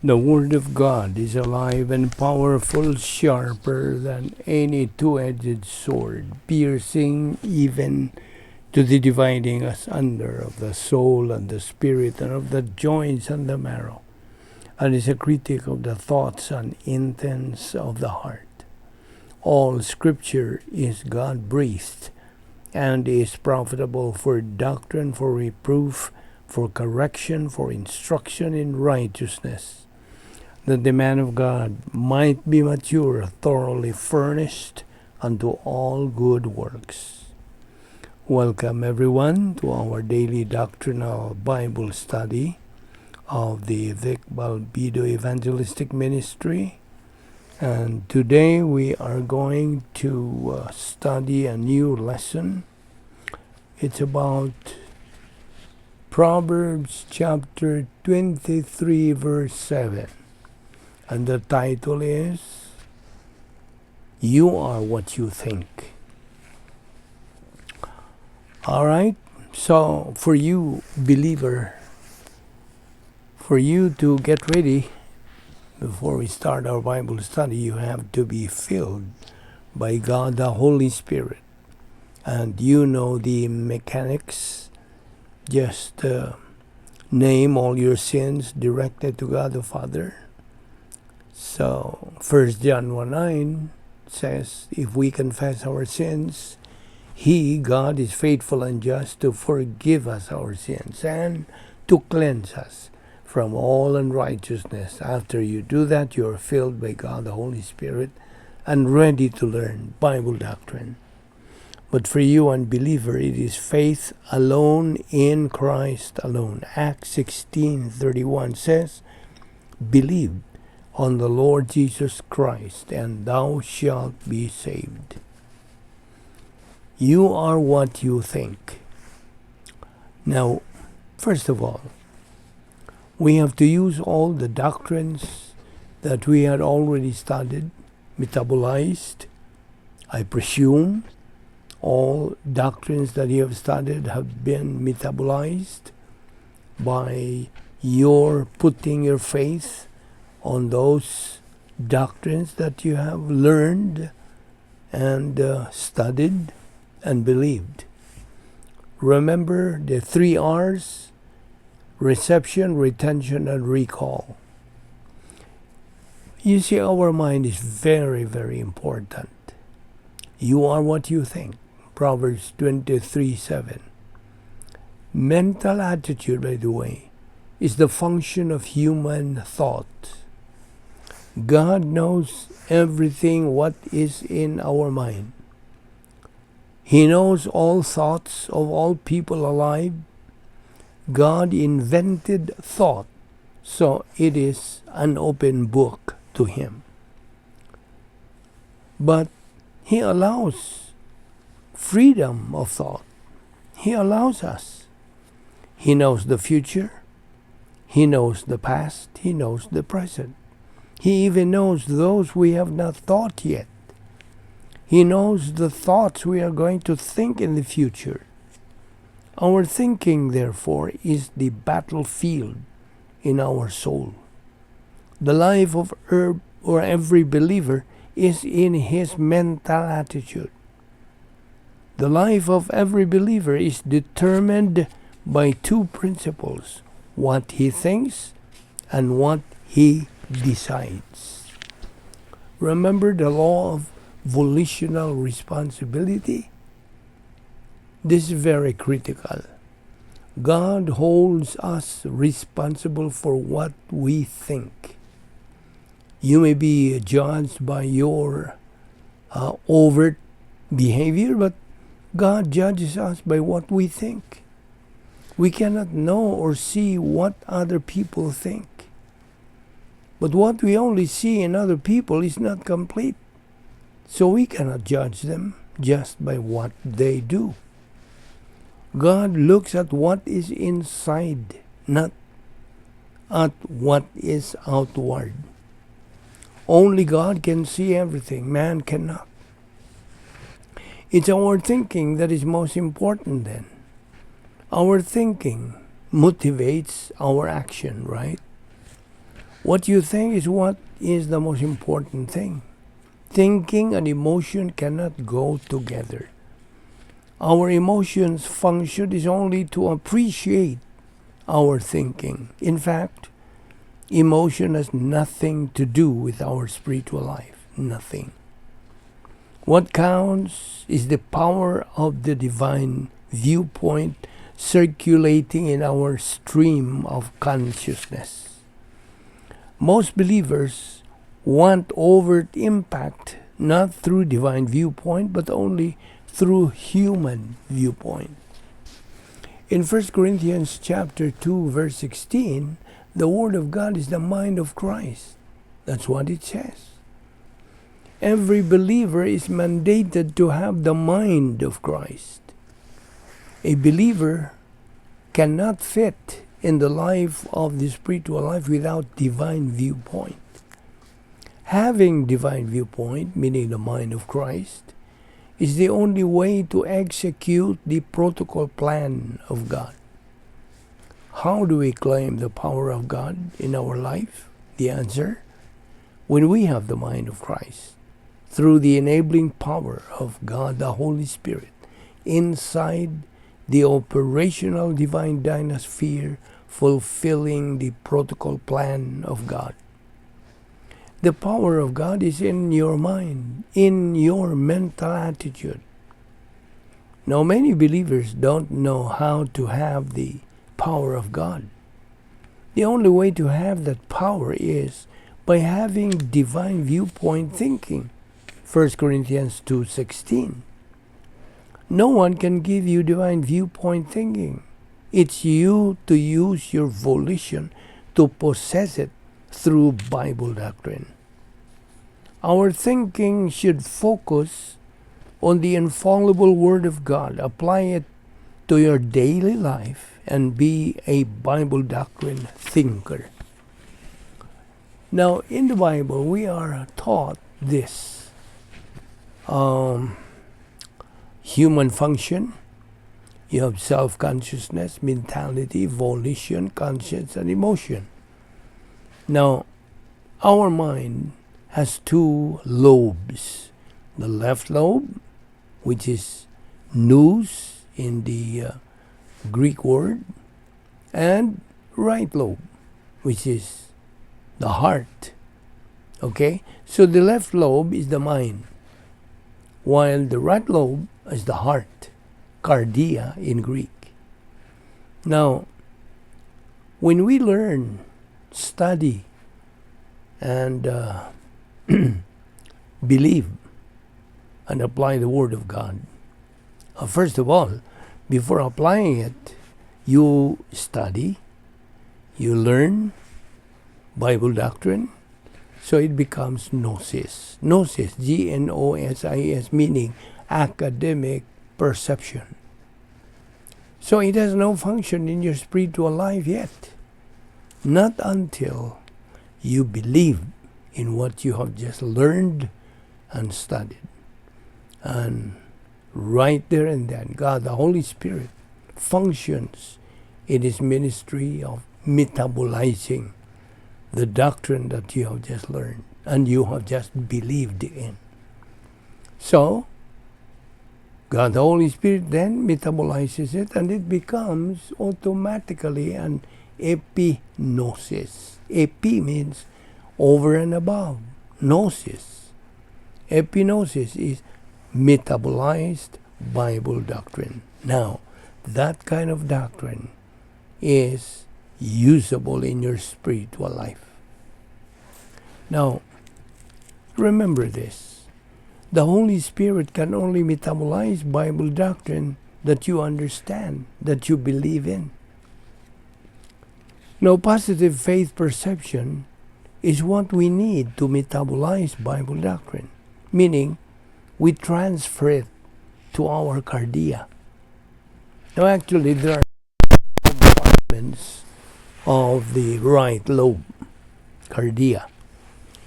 The Word of God is alive and powerful, sharper than any two-edged sword, piercing even to the dividing asunder of the soul and the spirit, and of the joints and the marrow, and is a critic of the thoughts and intents of the heart. All Scripture is God-breathed, and is profitable for doctrine, for reproof, for correction, for instruction in righteousness, that the man of God might be mature, thoroughly furnished unto all good works. Welcome everyone to our daily doctrinal Bible study of the Vic Balbido Evangelistic Ministry. And today we are going to study a new lesson. It's about Proverbs chapter 23 verse 7. And the title is, You Are What You Think. Alright, so for you, believer, for you to get ready, before we start our Bible study, you have to be filled by God the Holy Spirit. And you know the mechanics. Just name all your sins directed to God the Father. So 1 John 1:9 says, if we confess our sins, He, God, is faithful and just to forgive us our sins and to cleanse us from all unrighteousness. After you do that, you are filled by God the Holy Spirit and ready to learn Bible doctrine. But for you, unbeliever, it is faith alone in Christ alone. Acts 16:31 says, believe on the Lord Jesus Christ, and thou shalt be saved. You are what you think. Now, first of all, we have to use all the doctrines that we had already studied, metabolized. I presume all doctrines that you have studied have been metabolized by your putting your faith on those doctrines that you have learned and studied and believed. Remember the 3 R's: reception, retention, and recall. You see, our mind is very, very important. You are what you think. Proverbs 23:7. Mental attitude, by the way, is the function of human thought. God knows everything what is in our mind. He knows all thoughts of all people alive. God invented thought, so it is an open book to Him. But He allows freedom of thought. He allows us. He knows the future. He knows the past. He knows the present. He even knows those we have not thought yet. He knows the thoughts we are going to think in the future. Our thinking, therefore, is the battlefield in our soul. The life of every believer is in his mental attitude. The life of every believer is determined by 2 principles: what he thinks and what he decides. Remember the law of volitional responsibility? This is very critical. God holds us responsible for what we think. You may be judged by your overt behavior, but God judges us by what we think. We cannot know or see what other people think. But what we only see in other people is not complete. So we cannot judge them just by what they do. God looks at what is inside, not at what is outward. Only God can see everything. Man cannot. It's our thinking that is most important then. Our thinking motivates our action, right? What you think is what is the most important thing. Thinking and emotion cannot go together. Our emotions function is only to appreciate our thinking. In fact, emotion has nothing to do with our spiritual life. Nothing. What counts is the power of the divine viewpoint circulating in our stream of consciousness. Most believers want overt impact not through divine viewpoint but only through human viewpoint. In 1 Corinthians chapter 2 verse 16, the Word of God is the mind of Christ. That's what it says. Every believer is mandated to have the mind of Christ. A believer cannot fit in the life of the spiritual life without divine viewpoint. Having divine viewpoint, meaning the mind of Christ, is the only way to execute the protocol plan of God. How do we claim the power of God in our life? The answer, when we have the mind of Christ, through the enabling power of God the Holy Spirit, inside the operational divine dynasphere, fulfilling the protocol plan of God. The power of God is in your mind, in your mental attitude. Now, many believers don't know how to have the power of God. The only way to have that power is by having divine viewpoint thinking. 1 Corinthians 2:16. No one can give you divine viewpoint thinking. It's you to use your volition to possess it through Bible doctrine. Our thinking should focus on the infallible Word of God. Apply it to your daily life and be a Bible doctrine thinker. Now, in the Bible, we are taught this. Human function. You have self-consciousness, mentality, volition, conscience, and emotion. Now, our mind has two lobes. The left lobe, which is nous in the Greek word, and right lobe, which is the heart. Okay? So the left lobe is the mind, while the right lobe is the heart, cardia in Greek. Now, when we learn, study, and believe and apply the Word of God, first of all, before applying it, you study, you learn Bible doctrine, so it becomes gnosis. Gnosis, Gnosis, meaning academic perception. So it has no function in your spiritual life yet. Not until you believe in what you have just learned and studied. And right there and then, God, the Holy Spirit, functions in His ministry of metabolizing the doctrine that you have just learned and you have just believed in. So, God, the Holy Spirit then metabolizes it and it becomes automatically an epignosis. Epi means over and above. Gnosis. Epignosis is metabolized Bible doctrine. Now, that kind of doctrine is usable in your spiritual life. Now, remember this. The Holy Spirit can only metabolize Bible doctrine that you understand, that you believe in. Now, positive faith perception is what we need to metabolize Bible doctrine, meaning we transfer it to our cardia. Now, actually, there are compartments of the right lobe, cardia,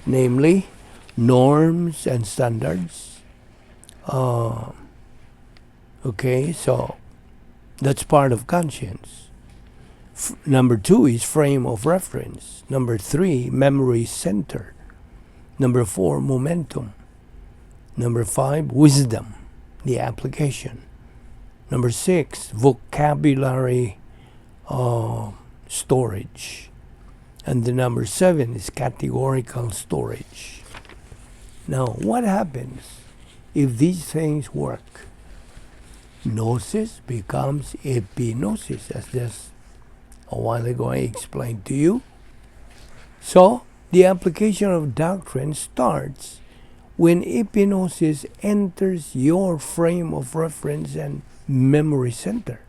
namely norms and standards. Okay, so that's part of conscience. Number 2 is frame of reference. Number 3, memory center. Number 4, momentum. Number 5, wisdom, the application. Number 6, vocabulary storage. And the number 7 is categorical storage. Now, what happens if these things work? Gnosis becomes epignosis, as just a while ago I explained to you. So, the application of doctrine starts when epignosis enters your frame of reference and memory center.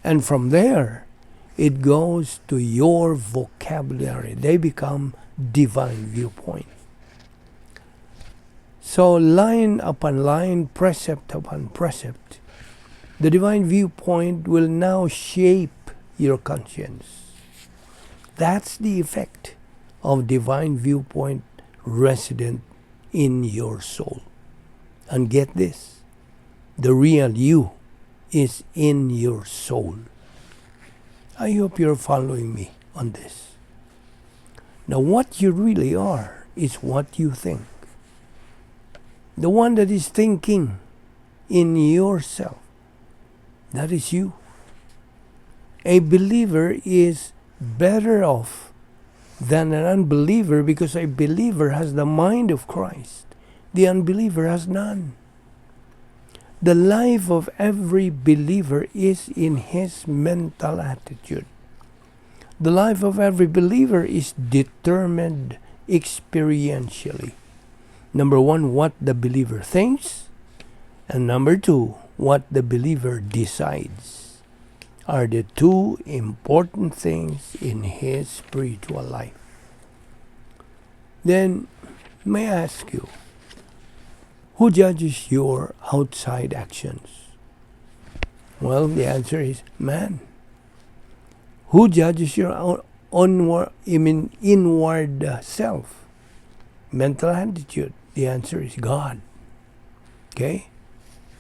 And from there, it goes to your vocabulary. They become divine viewpoint. So line upon line, precept upon precept, the divine viewpoint will now shape your conscience. That's the effect of divine viewpoint resident in your soul. And get this, the real you is in your soul. I hope you're following me on this. Now, what you really are is what you think. The one that is thinking in yourself, that is you. A believer is better off than an unbeliever because a believer has the mind of Christ. The unbeliever has none. The life of every believer is in his mental attitude. The life of every believer is determined experientially. Number 1, what the believer thinks. And number 2, what the believer decides are the 2 important things in his spiritual life. Then, may I ask you, who judges your outside actions? Well, the answer is man. Who judges your inward self? Mental attitude. The answer is God. Okay?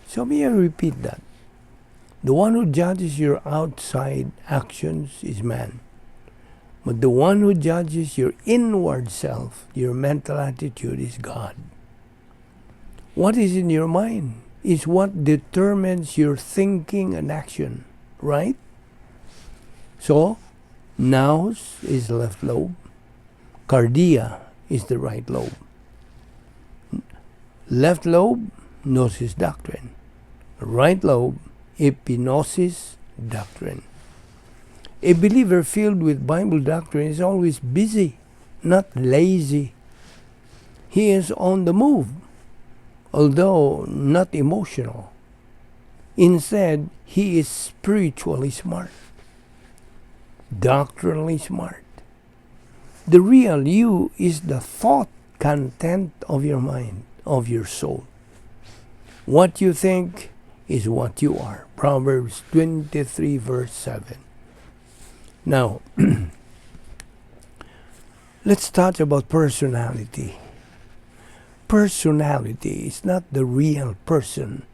So may I repeat that. The one who judges your outside actions is man. But the one who judges your inward self, your mental attitude, is God. What is in your mind is what determines your thinking and action, right? So, nous is left lobe, cardia is the right lobe. Left lobe, gnosis doctrine. Right lobe, epignosis doctrine. A believer filled with Bible doctrine is always busy, not lazy. He is on the move, although not emotional. Instead, he is spiritually smart, doctrinally smart. The real you is the thought content of your mind, of your soul. What you think is what you are. Proverbs 23 verse 7. Now, let's talk about personality. Personality is not the real person,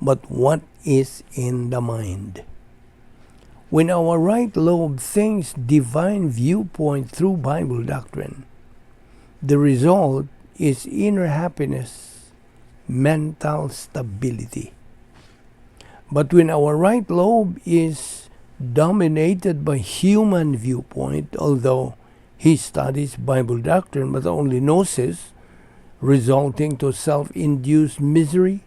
but what is in the mind. When our right lobe thinks divine viewpoint through Bible doctrine, the result is inner happiness, mental stability. But when our right lobe is dominated by human viewpoint, although he studies Bible doctrine but only gnosis, resulting to self-induced misery,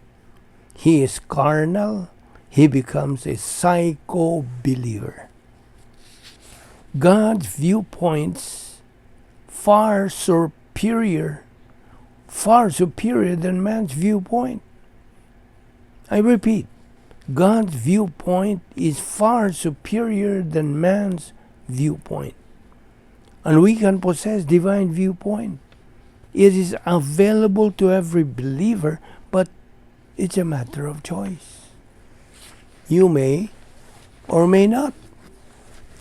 he is carnal, he becomes a psycho-believer. God's viewpoints far superior than man's viewpoint. I repeat, God's viewpoint is far superior than man's viewpoint. And we can possess divine viewpoint. It is available to every believer, but it's a matter of choice. You may or may not.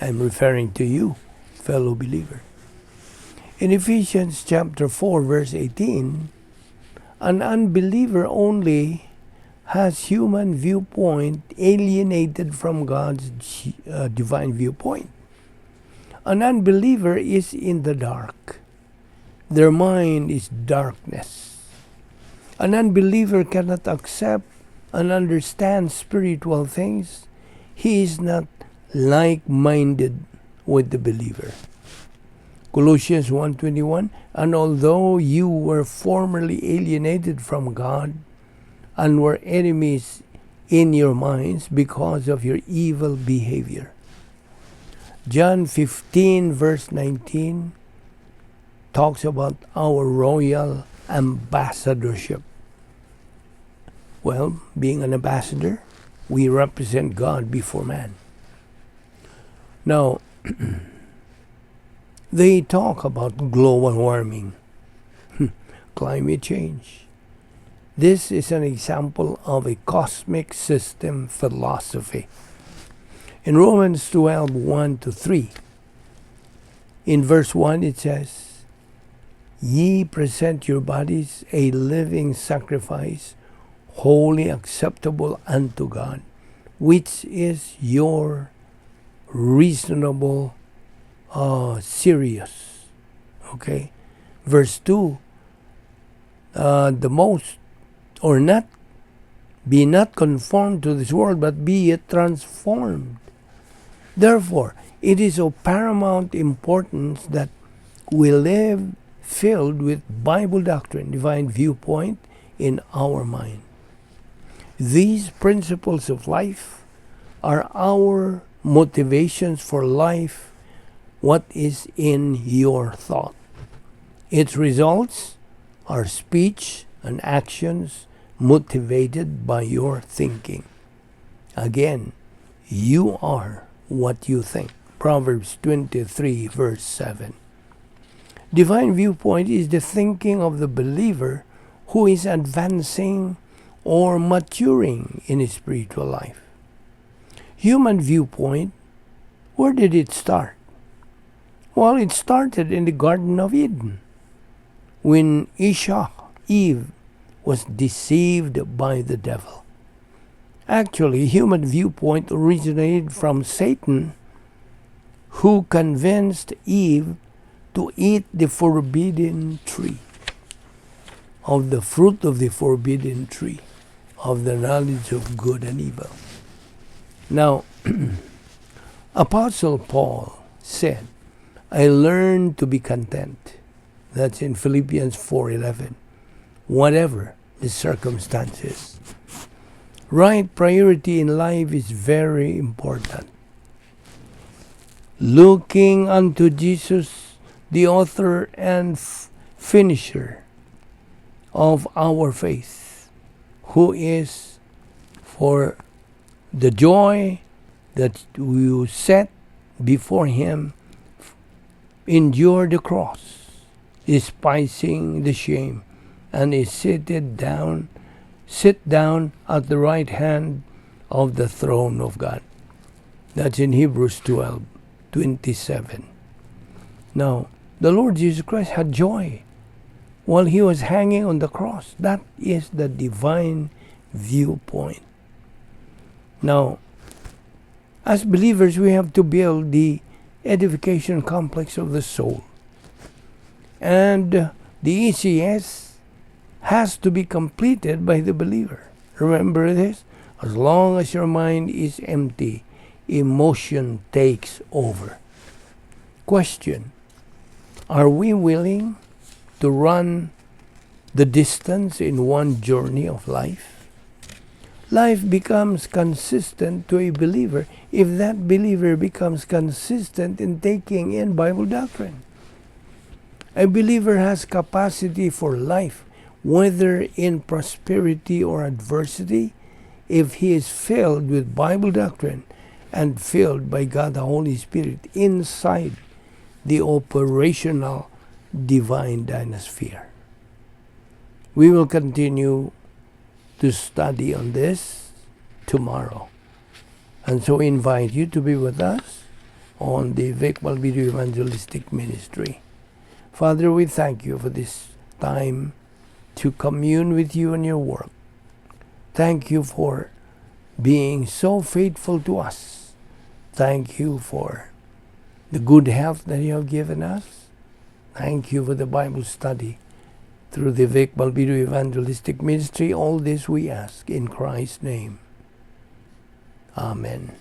I'm referring to you, fellow believer. In Ephesians chapter 4, verse 18, an unbeliever only has human viewpoint alienated from God's divine viewpoint. An unbeliever is in the dark. Their mind is darkness. An unbeliever cannot accept and understand spiritual things. He is not like-minded with the believer. Colossians 1:21, and although you were formerly alienated from God and were enemies in your minds because of your evil behavior. John 15 verse 19 talks about our royal ambassadorship. Well, being an ambassador, we represent God before man. Now, they talk about global warming, climate change. This is an example of a cosmic system philosophy. In Romans 12:1-3, in verse 1 it says, Ye present your bodies a living sacrifice, wholly acceptable unto God, which is your reasonable serious. Okay? Verse 2, the most, or not, be not conformed to this world, but be ye transformed. Therefore, it is of paramount importance that we live filled with Bible doctrine, divine viewpoint in our mind. These principles of life are our motivations for life. What is in your thought? Its results are speech and actions motivated by your thinking. Again, you are what you think. Proverbs 23 verse 7. Divine viewpoint is the thinking of the believer who is advancing or maturing in his spiritual life. Human viewpoint, where did it start? Well, it started in the Garden of Eden, when Eve was deceived by the devil. Actually, human viewpoint originated from Satan, who convinced Eve to eat the forbidden tree, of the fruit of the forbidden tree, of the knowledge of good and evil. Now, Apostle Paul said, I learned to be content. That's in Philippians 4:11. Whatever the circumstances. Right priority in life is very important. Looking unto Jesus, the author and finisher of our faith, who is for the joy that you set before him, endure the cross, despising the shame, and is sit down at the right hand of the throne of God. That's in Hebrews 12:27. Now, the Lord Jesus Christ had joy while he was hanging on the cross. That is the divine viewpoint. Now, as believers, we have to build the edification complex of the soul. And the ECS has to be completed by the believer. Remember this? As long as your mind is empty, emotion takes over. Question: are we willing to run the distance in one journey of life? Life becomes consistent to a believer if that believer becomes consistent in taking in Bible doctrine. A believer has capacity for life, whether in prosperity or adversity, if he is filled with Bible doctrine and filled by God the Holy Spirit inside the operational divine dynasphere. We will continue to study on this tomorrow. And so I invite you to be with us on the Balbido Evangelistic Ministry. Father, we thank you for this time to commune with you and your work. Thank you for being so faithful to us. Thank you for the good health that you have given us. Thank you for the Bible study through the Vic Balbido Evangelistic Ministry. All this we ask in Christ's name. Amen.